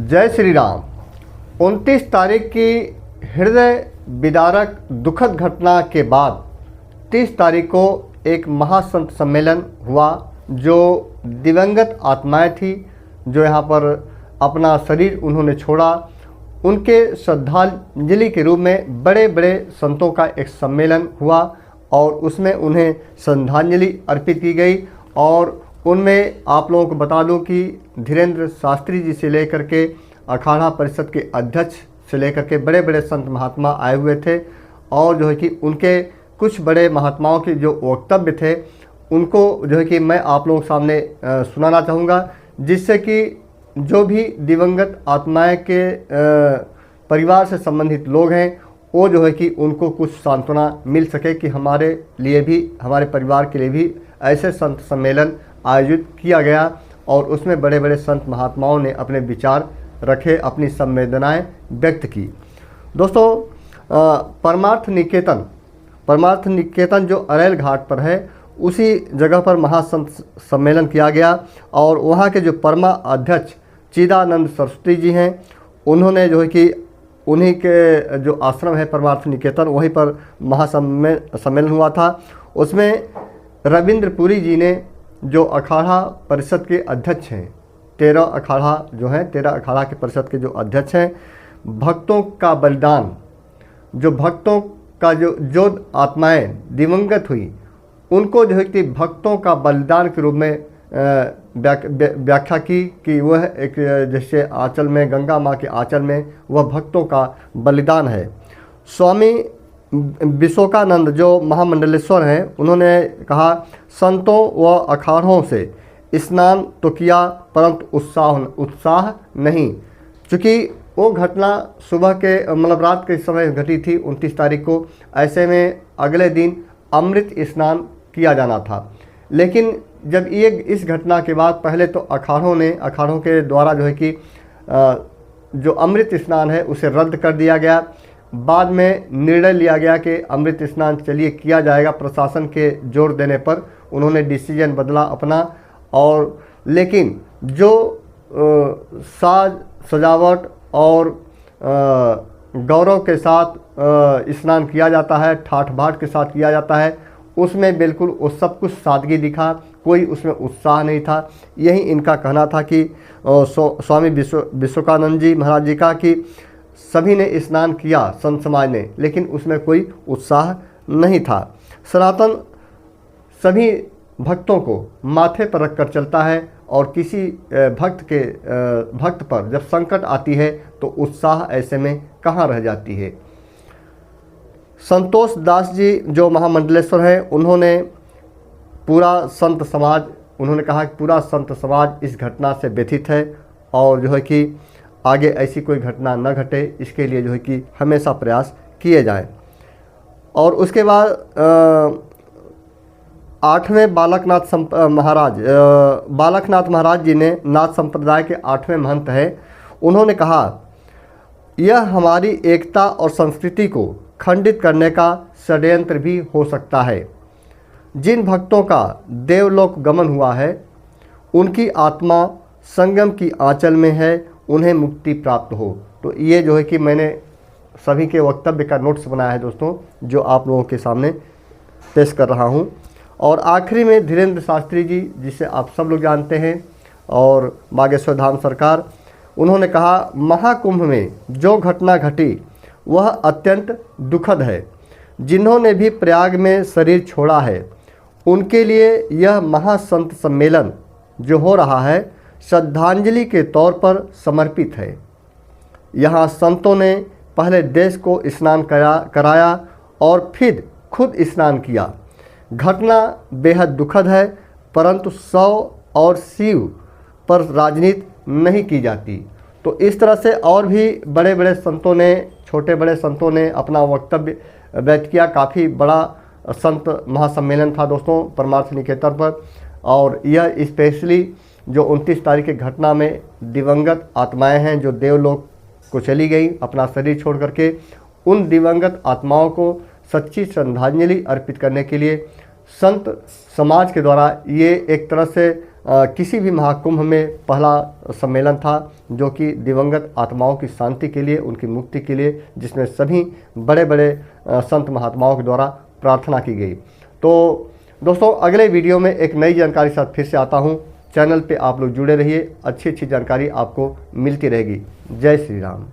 जय श्री राम। 29 तारीख की हृदय विदारक दुखद घटना के बाद 30 तारीख को एक महासंत सम्मेलन हुआ जो दिवंगत आत्माएं थी जो यहाँ पर अपना शरीर उन्होंने छोड़ा। उनके श्रद्धांजलि के रूप में बड़े बड़े संतों का एक सम्मेलन हुआ और उसमें उन्हें श्रद्धांजलि अर्पित की गई। और उनमें आप लोगों को बता दूं कि धीरेन्द्र शास्त्री जी से लेकर के अखाड़ा परिषद के अध्यक्ष से लेकर के बड़े बड़े संत महात्मा आए हुए थे। और जो है कि उनके कुछ बड़े महात्माओं के जो वक्तव्य थे उनको जो है कि मैं आप लोगों के सामने सुनाना चाहूँगा, जिससे कि जो भी दिवंगत आत्माएं के परिवार से संबंधित लोग हैं वो जो है कि उनको कुछ सांत्वना मिल सके कि हमारे लिए भी, हमारे परिवार के लिए भी ऐसे संत सम्मेलन आयोजित किया गया और उसमें बड़े बड़े संत महात्माओं ने अपने विचार रखे, अपनी संवेदनाएं व्यक्त की। दोस्तों, परमार्थ निकेतन जो अरेल घाट पर है उसी जगह पर महासंत सम्मेलन किया गया और वहाँ के जो परमा अध्यक्ष चिदानंद सरस्वती जी हैं, उन्होंने जो है कि उन्हीं के जो आश्रम है परमार्थ निकेतन, वहीं पर महासम्मेलन हुआ था। उसमें रविंद्रपुरी जी ने, जो अखाड़ा परिषद के अध्यक्ष हैं, 13 अखाड़ा के परिषद के जो अध्यक्ष हैं, भक्तों का बलिदान, जो भक्तों का जो आत्माएं दिवंगत हुई उनको जो है कि भक्तों का बलिदान के रूप में व्याख्या की कि वह एक जैसे आंचल में, गंगा माँ के आंचल में वह भक्तों का बलिदान है। स्वामी विशोकानंद जो महामंडलेश्वर हैं, उन्होंने कहा, संतों व अखाड़ों से स्नान तो किया परंतु उत्साह नहीं। चूँकि वो घटना सुबह के मतलब रात के समय घटी थी 29 तारीख को, ऐसे में अगले दिन अमृत स्नान किया जाना था। लेकिन जब ये इस घटना के बाद पहले तो अखाड़ों के द्वारा जो है कि जो अमृत स्नान है उसे रद्द कर दिया गया। बाद में निर्णय लिया गया कि अमृत स्नान चलिए किया जाएगा। प्रशासन के जोर देने पर उन्होंने डिसीजन बदला अपना। और लेकिन जो साज सजावट और गौरव के साथ स्नान किया जाता है, ठाठ बाट के साथ किया जाता है, उसमें बिल्कुल वो सब कुछ सादगी दिखा, कोई उसमें उत्साह नहीं था। यही इनका कहना था कि स्वामी विशोकानंद जी महाराज जी का कि सभी ने स्नान किया संत समाज ने, लेकिन उसमें कोई उत्साह नहीं था। सनातन सभी भक्तों को माथे पर रख कर चलता है और किसी भक्त पर जब संकट आती है तो उत्साह ऐसे में कहाँ रह जाती है। संतोष दास जी जो महामंडलेश्वर हैं, उन्होंने कहा कि पूरा संत समाज इस घटना से व्यथित है और जो है कि आगे ऐसी कोई घटना न घटे, इसके लिए जो है कि हमेशा प्रयास किए जाएं। और उसके बाद 8वें बालकनाथ महाराज जी ने, नाथ संप्रदाय के 8वें महंत हैं, उन्होंने कहा, यह हमारी एकता और संस्कृति को खंडित करने का षड्यंत्र भी हो सकता है। जिन भक्तों का देवलोक गमन हुआ है उनकी आत्मा संगम की आंचल में है, उन्हें मुक्ति प्राप्त हो। तो ये जो है कि मैंने सभी के वक्तव्य का नोट्स बनाया है दोस्तों, जो आप लोगों के सामने पेश कर रहा हूँ। और आखिरी में धीरेन्द्र शास्त्री जी, जिसे आप सब लोग जानते हैं, और बागेश्वर धाम सरकार, उन्होंने कहा, महाकुंभ में जो घटना घटी वह अत्यंत दुखद है। जिन्होंने भी प्रयाग में शरीर छोड़ा है उनके लिए यह महासंत सम्मेलन जो हो रहा है श्रद्धांजलि के तौर पर समर्पित है। यहाँ संतों ने पहले देश को स्नान कराया और फिर खुद स्नान किया। घटना बेहद दुखद है, परंतु शव और शिव पर राजनीति नहीं की जाती। तो इस तरह से और भी बड़े बड़े संतों ने, छोटे बड़े संतों ने अपना वक्तव्य व्यक्त किया। काफ़ी बड़ा संत महासम्मेलन था दोस्तों परमार्थ निकेतन पर। और यह स्पेशली जो 29 तारीख की घटना में दिवंगत आत्माएं हैं जो देवलोक को चली गई अपना शरीर छोड़ करके, उन दिवंगत आत्माओं को सच्ची श्रद्धांजलि अर्पित करने के लिए संत समाज के द्वारा ये एक तरह से किसी भी महाकुंभ में पहला सम्मेलन था, जो कि दिवंगत आत्माओं की शांति के लिए, उनकी मुक्ति के लिए, जिसमें सभी बड़े बड़े संत महात्माओं के द्वारा प्रार्थना की गई। तो दोस्तों, अगले वीडियो में एक नई जानकारी के साथ फिर से आता हूँ। चैनल पे आप लोग जुड़े रहिए, अच्छी अच्छी जानकारी आपको मिलती रहेगी। जय श्री राम।